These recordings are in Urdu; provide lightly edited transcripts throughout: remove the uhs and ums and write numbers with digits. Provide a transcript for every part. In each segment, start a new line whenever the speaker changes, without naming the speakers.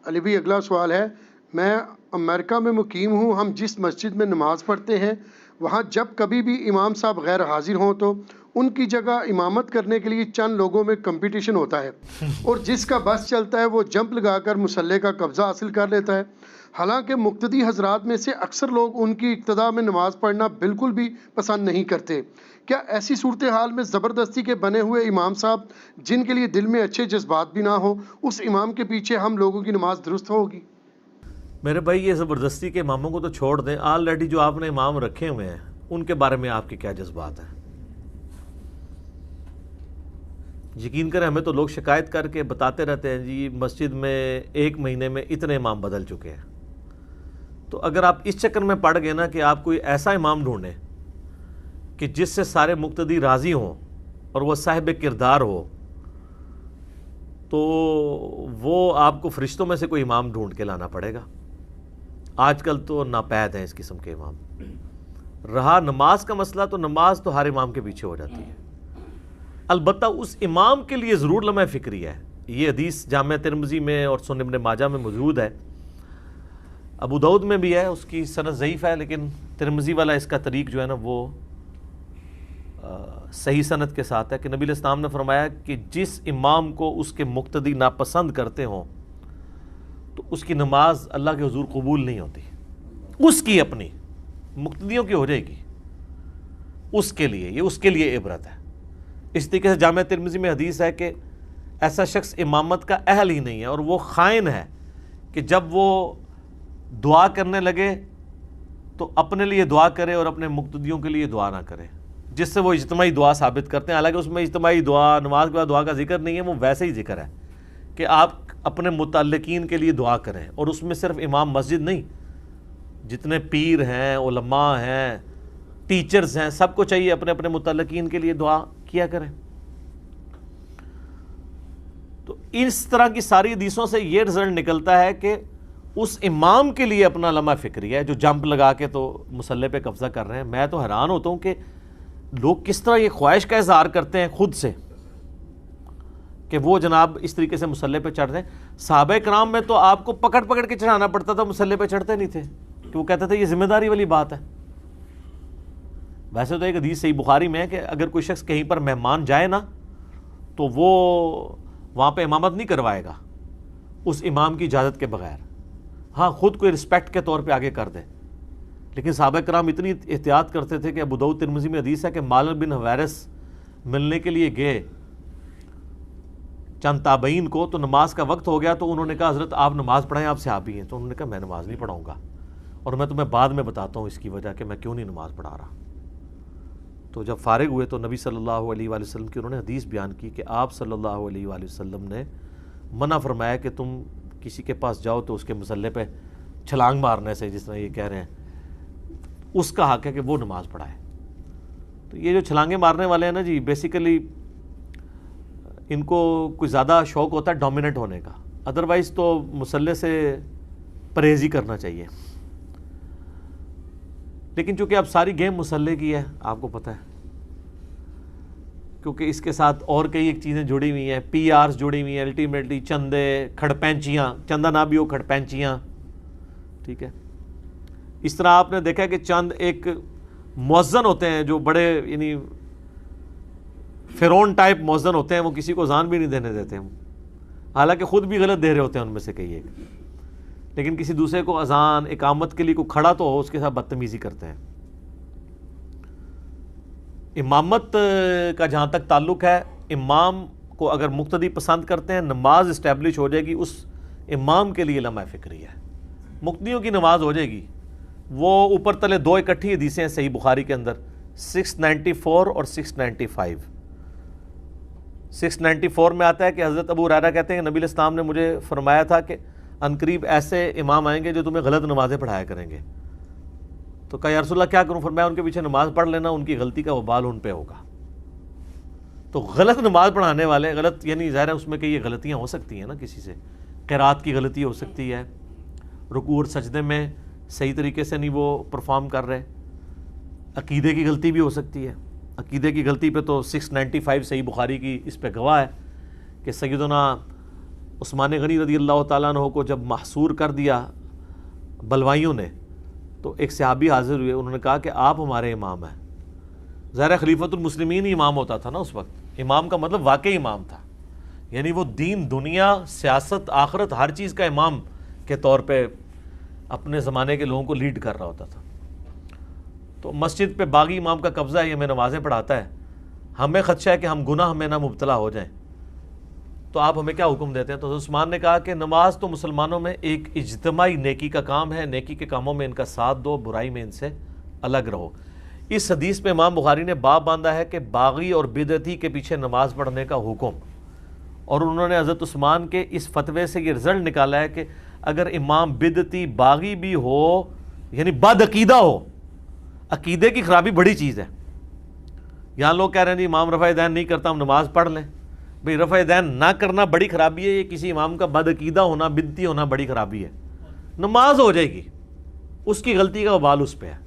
علی بھائی اگلا سوال ہے، میں امریکہ میں مقیم ہوں، ہم جس مسجد میں نماز پڑھتے ہیں وہاں جب کبھی بھی امام صاحب غیر حاضر ہوں تو ان کی جگہ امامت کرنے کے لیے چند لوگوں میں کمپٹیشن ہوتا ہے اور جس کا بس چلتا ہے وہ جمپ لگا کر مصلی کا قبضہ حاصل کر لیتا ہے، حالانکہ مقتدی حضرات میں سے اکثر لوگ ان کی اقتداء میں نماز پڑھنا بالکل بھی پسند نہیں کرتے۔ کیا ایسی صورتحال میں زبردستی کے بنے ہوئے امام صاحب جن کے لیے دل میں اچھے جذبات بھی نہ ہو، اس امام کے پیچھے ہم لوگوں کی نماز درست ہوگی؟
میرے بھائی یہ زبردستی کے اماموں کو تو چھوڑ دیں، آلریڈی جو آپ نے امام رکھے ہوئے ہیں ان کے بارے میں آپ کے کیا جذبات ہیں؟ یقین کریں ہمیں تو لوگ شکایت کر کے بتاتے رہتے ہیں جی مسجد میں ایک مہینے میں اتنے امام بدل چکے ہیں۔ تو اگر آپ اس چکر میں پڑ گئے نا کہ آپ کوئی ایسا امام ڈھونڈیں کہ جس سے سارے مقتدی راضی ہوں اور وہ صاحب کردار ہو، تو وہ آپ کو فرشتوں میں سے کوئی امام ڈھونڈ کے لانا پڑے گا۔ آج کل تو ناپید ہیں اس قسم کے امام۔ رہا نماز کا مسئلہ، تو نماز تو ہر امام کے پیچھے ہو جاتی ہے، البتہ اس امام کے لیے ضرور لمحہ فکری ہے۔ یہ حدیث جامع ترمذی میں اور سنن ابن ماجہ میں موجود ہے، ابو داؤد میں بھی ہے، اس کی سند ضعیف ہے، لیکن ترمذی والا اس کا طریق جو ہے نا وہ صحیح سند کے ساتھ ہے کہ نبی علیہ السلام نے فرمایا کہ جس امام کو اس کے مقتدی ناپسند کرتے ہوں تو اس کی نماز اللہ کے حضور قبول نہیں ہوتی، اس کی اپنی مقتدیوں کی ہو جائے گی، اس کے لیے یہ اس کے لیے عبرت ہے۔ اس طریقے سے جامع ترمذی میں حدیث ہے کہ ایسا شخص امامت کا اہل ہی نہیں ہے اور وہ خائن ہے کہ جب وہ دعا کرنے لگے تو اپنے لیے دعا کرے اور اپنے مقتدیوں کے لیے دعا نہ کرے، جس سے وہ اجتماعی دعا ثابت کرتے ہیں۔ حالانکہ اس میں اجتماعی دعا، نماز کے بعد دعا کا ذکر نہیں ہے، وہ ویسے ہی ذکر ہے کہ آپ اپنے متعلقین کے لیے دعا کریں، اور اس میں صرف امام مسجد نہیں، جتنے پیر ہیں، علماء ہیں، ٹیچرز ہیں، سب کو چاہیے اپنے اپنے متعلقین کے لیے دعا کیا کریں۔ تو اس طرح کی ساری حدیثوں سے یہ رزلٹ نکلتا ہے کہ اس امام کے لیے اپنا لمحہ فکری ہے جو جمپ لگا کے تو مصلی پہ قبضہ کر رہے ہیں۔ میں تو حیران ہوتا ہوں کہ لوگ کس طرح یہ خواہش کا اظہار کرتے ہیں خود سے کہ وہ جناب اس طریقے سے مصلی پہ چڑھ رہے ہیں۔ صحابہ کرام میں تو آپ کو پکڑ پکڑ کے چڑھانا پڑتا تھا، مصلی پہ چڑھتے نہیں تھے، کہ وہ کہتے تھے یہ ذمہ داری والی بات ہے۔ ویسے تو ایک حدیث صحیح بخاری میں ہے کہ اگر کوئی شخص کہیں پر مہمان جائے نا تو وہ وہاں پہ امامت نہیں کروائے گا اس امام کی اجازت کے بغیر، ہاں خود کوئی رسپیکٹ کے طور پہ آگے کر دے۔ لیکن صحابہ کرام اتنی احتیاط کرتے تھے کہ ابو داؤد ترمذی میں حدیث ہے کہ مالک بن حویرث ملنے کے لیے گئے چند تابعین کو، تو نماز کا وقت ہو گیا تو انہوں نے کہا حضرت آپ نماز پڑھائیں، آپ صحابی ہیں۔ تو انہوں نے کہا میں نماز نہیں پڑھاؤں گا، اور میں تمہیں بعد میں بتاتا ہوں اس کی وجہ کہ میں کیوں نہیں نماز پڑھا رہا۔ تو جب فارغ ہوئے تو نبی صلی اللہ علیہ وآلہ وسلم کی انہوں نے حدیث بیان کی کہ آپ صلی اللہ علیہ وآلہ وسلم نے منع فرمایا کہ تم کسی کے پاس جاؤ تو اس کے مصلی پہ چھلانگ مارنے سے، جس طرح یہ کہہ رہے ہیں، اس کا حق ہے کہ وہ نماز پڑھائے۔ تو یہ جو چھلانگیں مارنے والے ہیں نا جی، بیسیکلی ان کو کوئی زیادہ شوق ہوتا ہے ڈومیننٹ ہونے کا، ادروائز تو مصلی سے پرہیز ہی کرنا چاہیے۔ لیکن چونکہ اب ساری گیم مصلی کی ہے، آپ کو پتہ ہے، کیونکہ اس کے ساتھ اور کئی ایک چیزیں جڑی ہوئی ہیں، پی آرز جڑی ہوئی ہیں، الٹیمیٹلی چندے، کھڑپینچیاں، چندہ نہ بھی ہو کھڑپینچیاں، ٹھیک ہے۔ اس طرح آپ نے دیکھا کہ چند ایک مؤذن ہوتے ہیں جو بڑے یعنی فرعون ٹائپ مؤذن ہوتے ہیں، وہ کسی کو اذان بھی نہیں دینے دیتے ہیں، حالانکہ خود بھی غلط دے رہے ہوتے ہیں ان میں سے کئی ایک، لیکن کسی دوسرے کو اذان اقامت کے لیے کوئی کھڑا تو ہو اس کے ساتھ بدتمیزی کرتے ہیں۔ امامت کا جہاں تک تعلق ہے، امام کو اگر مقتدی پسند کرتے ہیں، نماز اسٹیبلش ہو جائے گی، اس امام کے لیے لمحہ فکری ہے، مقتدیوں کی نماز ہو جائے گی۔ وہ اوپر تلے دو اکٹھی حدیثیں ہیں صحیح بخاری کے اندر، 694 اور 695۔ 694 میں آتا ہے کہ حضرت ابو ہریرہ کہتے ہیں کہ نبی علیہ السلام نے مجھے فرمایا تھا کہ عنقریب ایسے امام آئیں گے جو تمہیں غلط نمازیں پڑھایا کریں گے۔ تو کہا یا رسول اللہ کیا کروں؟ فرمایا ان کے پیچھے نماز پڑھ لینا، ان کی غلطی کا وبال ان پہ ہوگا۔ تو غلط نماز پڑھانے والے، غلط یعنی ظاہر ہے اس میں کہ یہ غلطیاں ہو سکتی ہیں نا، کسی سے قرات کی غلطی ہو سکتی ہے، رکوع اور سجدے میں صحیح طریقے سے نہیں وہ پرفارم کر رہے، عقیدے کی غلطی بھی ہو سکتی ہے۔ عقیدے کی غلطی پہ تو 695 صحیح بخاری کی اس پہ گواہ ہے کہ سیدنا عثمان غنی رضی اللہ تعالیٰ عنہ کو جب محصور کر دیا بلوائیوں نے تو ایک صحابی حاضر ہوئے، انہوں نے کہا کہ آپ ہمارے امام ہیں۔ ظاہر خلیفۃ المسلمین ہی امام ہوتا تھا نا اس وقت، امام کا مطلب واقعی امام تھا، یعنی وہ دین دنیا سیاست آخرت ہر چیز کا امام کے طور پہ اپنے زمانے کے لوگوں کو لیڈ کر رہا ہوتا تھا۔ تو مسجد پہ باغی امام کا قبضہ ہے، یہ ہمیں نمازیں پڑھاتا ہے، ہمیں خدشہ ہے کہ ہم گناہ میں نہ مبتلا ہو جائیں، تو آپ ہمیں کیا حکم دیتے ہیں؟ تو عثمان نے کہا کہ نماز تو مسلمانوں میں ایک اجتماعی نیکی کا کام ہے، نیکی کے کاموں میں ان کا ساتھ دو، برائی میں ان سے الگ رہو۔ اس حدیث میں امام بخاری نے باب باندھا ہے کہ باغی اور بدعتی کے پیچھے نماز پڑھنے کا حکم، اور انہوں نے حضرت عثمان کے اس فتوے سے یہ رزلٹ نکالا ہے کہ اگر امام بدعتی باغی بھی ہو، یعنی بد عقیدہ ہو، عقیدے کی خرابی بڑی چیز ہے۔ یہاں لوگ کہہ رہے ہیں جی امام رفع دین نہیں کرتا، ہم نماز پڑھ لیں۔ بھئی رفع دین نہ کرنا بڑی خرابی ہے، یہ کسی امام کا بد عقیدہ ہونا، بدعتی ہونا بڑی خرابی ہے۔ نماز ہو جائے گی، اس کی غلطی کا وبال اس پہ ہے۔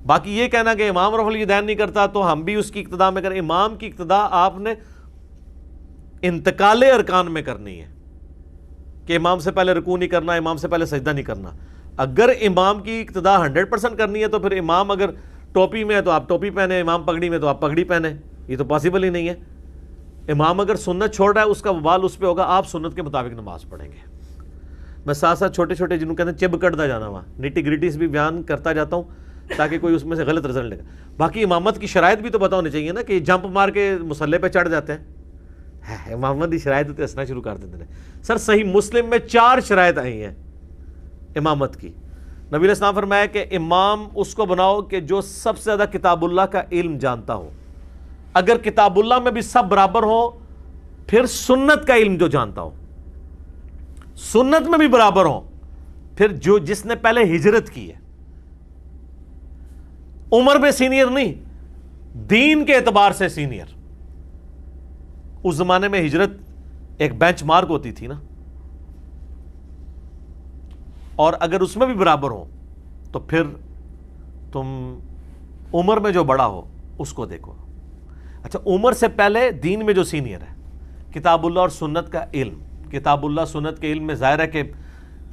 باقی یہ کہنا کہ امام رفع دین نہیں کرتا تو ہم بھی اس کی اقتداء میں کریں، امام کی اقتداء آپ نے انتقال ارکان میں کرنی ہے کہ امام سے پہلے رکوع نہیں کرنا، امام سے پہلے سجدہ نہیں کرنا۔ اگر امام کی اقتداء 100% کرنی ہے تو پھر امام اگر ٹوپی میں ہے تو آپ ٹوپی پہنے، امام پگڑی میں تو آپ پگڑی پہنے، یہ تو پاسبل ہی نہیں ہے۔ امام اگر سنت چھوڑ رہا ہے اس کا وبال اس پہ ہوگا، آپ سنت کے مطابق نماز پڑھیں گے۔ میں ساتھ ساتھ چھوٹے چھوٹے جنہوں کہتے ہیں چب کٹتا جانا، وہاں نٹی گریٹیز بھی بیان کرتا جاتا ہوں تاکہ کوئی اس میں سے غلط رزلٹ لے گا۔ باقی امامت کی شرائط بھی تو پتہ ہونی چاہیے نا، کہ جمپ مار کے مصلے پہ چڑھ جاتے ہیں، امامت کی شرائط تو ہنسنا شروع کر دیتے ہیں۔ سر صحیح مسلم میں 4 شرائط آئی ہیں امامت کی۔ نبی علیہ السلام فرمایا کہ امام اس کو بناؤ کہ جو سب سے زیادہ کتاب اللہ کا علم جانتا ہو، اگر کتاب اللہ میں بھی سب برابر ہو، پھر سنت کا علم جو جانتا ہو، سنت میں بھی برابر ہو، پھر جس نے پہلے ہجرت کی ہے، عمر میں سینئر نہیں، دین کے اعتبار سے سینئر۔ اس زمانے میں ہجرت ایک بینچ مارک ہوتی تھی نا، اور اگر اس میں بھی برابر ہو تو پھر تم عمر میں جو بڑا ہو اس کو دیکھو۔ اچھا، عمر سے پہلے دین میں جو سینئر ہے، کتاب اللہ اور سنت کا علم، کتاب اللہ سنت کے علم میں ظاہر ہے کہ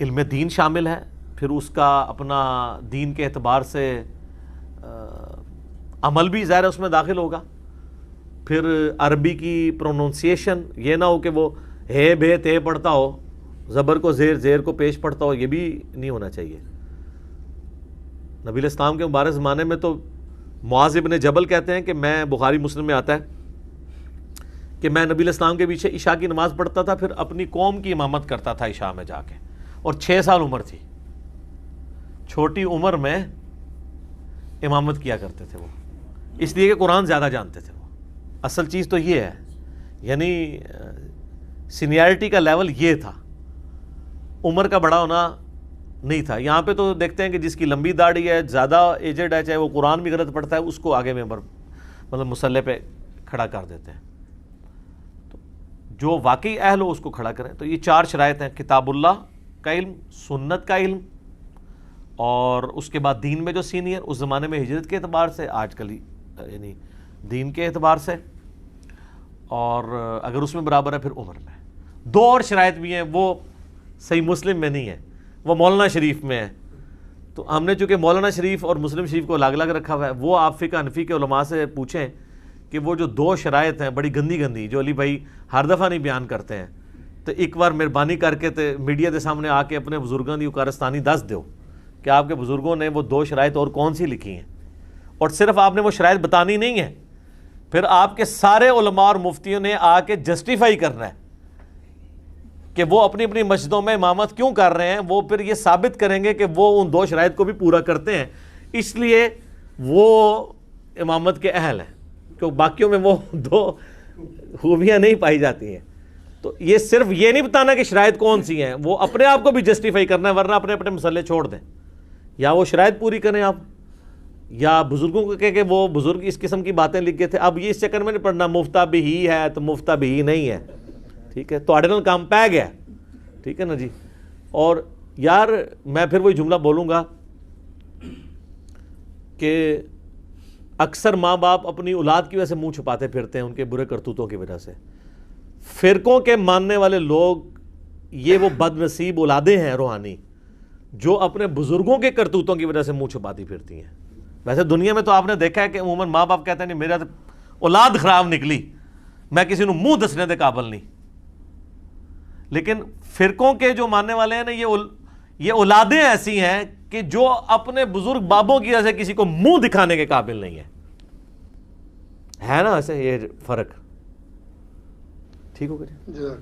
علم دین شامل ہے، پھر اس کا اپنا دین کے اعتبار سے عمل بھی ظاہر ہے اس میں داخل ہوگا، پھر عربی کی پروننسیشن، یہ نہ ہو کہ وہ ہے بے تے پڑھتا ہو، زبر کو زیر، زیر کو پیش پڑھتا ہو، یہ بھی نہیں ہونا چاہیے۔ نبی علیہ السلام کے مبارک زمانے میں تو معاذ ابن جبل کہتے ہیں کہ میں، بخاری مسلم میں آتا ہے کہ میں نبی علیہ السلام کے پیچھے عشاء کی نماز پڑھتا تھا، پھر اپنی قوم کی امامت کرتا تھا عشاء میں جا کے، اور 6 سال عمر تھی، چھوٹی عمر میں امامت کیا کرتے تھے وہ، اس لیے کہ قرآن زیادہ جانتے تھے وہ۔ اصل چیز تو یہ ہے، یعنی سینیارٹی کا لیول یہ تھا، عمر کا بڑا ہونا نہیں تھا۔ یہاں پہ تو دیکھتے ہیں کہ جس کی لمبی داڑھی ہے، زیادہ ایجڈ ہے، چاہے وہ قرآن بھی غلط پڑھتا ہے، اس کو آگے ممبر مطلب مصلی پہ کھڑا کر دیتے ہیں۔ تو جو واقعی اہل ہو اس کو کھڑا کریں۔ تو یہ 4 شرائط ہیں، کتاب اللہ کا علم، سنت کا علم، اور اس کے بعد دین میں جو سینئر، اس زمانے میں ہجرت کے اعتبار سے، آج کل یعنی دین کے اعتبار سے، اور اگر اس میں برابر ہے پھر عمر میں۔ 2 اور شرائط بھی ہیں، وہ صحیح مسلم میں نہیں ہے، وہ مولانا شریف میں ہے۔ تو ہم نے چونکہ مولانا شریف اور مسلم شریف کو الگ الگ رکھا ہوا ہے، وہ آپ فقہ حنفی کے علماء سے پوچھیں کہ وہ جو 2 شرائط ہیں بڑی گندی گندی، جو علی بھائی ہر دفعہ نہیں بیان کرتے ہیں، تو ایک بار مہربانی کر کے میڈیا کے سامنے آ کے اپنے بزرگوں کی کارستانی دس دو کہ آپ کے بزرگوں نے وہ 2 شرائط اور کون سی لکھی ہیں، اور صرف آپ نے وہ شرائط بتانی نہیں ہے، پھر آپ کے سارے علماء اور مفتیوں نے آ کے جسٹیفائی کرنا ہے کہ وہ اپنی اپنی مسجدوں میں امامت کیوں کر رہے ہیں، وہ پھر یہ ثابت کریں گے کہ وہ ان 2 شرائط کو بھی پورا کرتے ہیں، اس لیے وہ امامت کے اہل ہیں، کیونکہ باقیوں میں وہ 2 خوبیاں نہیں پائی جاتی ہیں۔ تو یہ صرف یہ نہیں بتانا کہ شرائط کون سی ہیں، وہ اپنے آپ کو بھی جسٹیفائی کرنا ہے، ورنہ اپنے اپنے مسئلے چھوڑ دیں، یا وہ شرائط پوری کریں آپ، یا بزرگوں کو کہہ کہ وہ بزرگ اس قسم کی باتیں لکھ گئے تھے، اب یہ اس چکر میں نہیں پڑھنا مفتہ بھی ہی ہے تو مفتہ بھی ہی نہیں ہے، ٹھیک ہے، تو آرڈینل کام پہ گیا، ٹھیک ہے نا جی۔ اور یار میں پھر وہی جملہ بولوں گا کہ اکثر ماں باپ اپنی اولاد کی وجہ سے منہ چھپاتے پھرتے ہیں، ان کے برے کرتوتوں کی وجہ سے۔ فرقوں کے ماننے والے لوگ یہ وہ بد نصیب اولادیں ہیں روحانی جو اپنے بزرگوں کے کرتوتوں کی وجہ سے منہ چھپاتی پھرتی ہیں. ویسے دنیا میں تو آپ نے دیکھا ہے کہ عموماً ماں باپ کہتے ہیں نہیں میرا اولاد خراب نکلی, میں کسی نے منہ دسنے دے قابل نہیں. لیکن فرقوں کے جو ماننے والے ہیں نا, یہ اولادیں ایسی ہیں کہ جو اپنے بزرگ بابوں کی وجہ سے کسی کو منہ دکھانے کے قابل نہیں ہے نا ایسے یہ فرق. ٹھیک ہو گیا.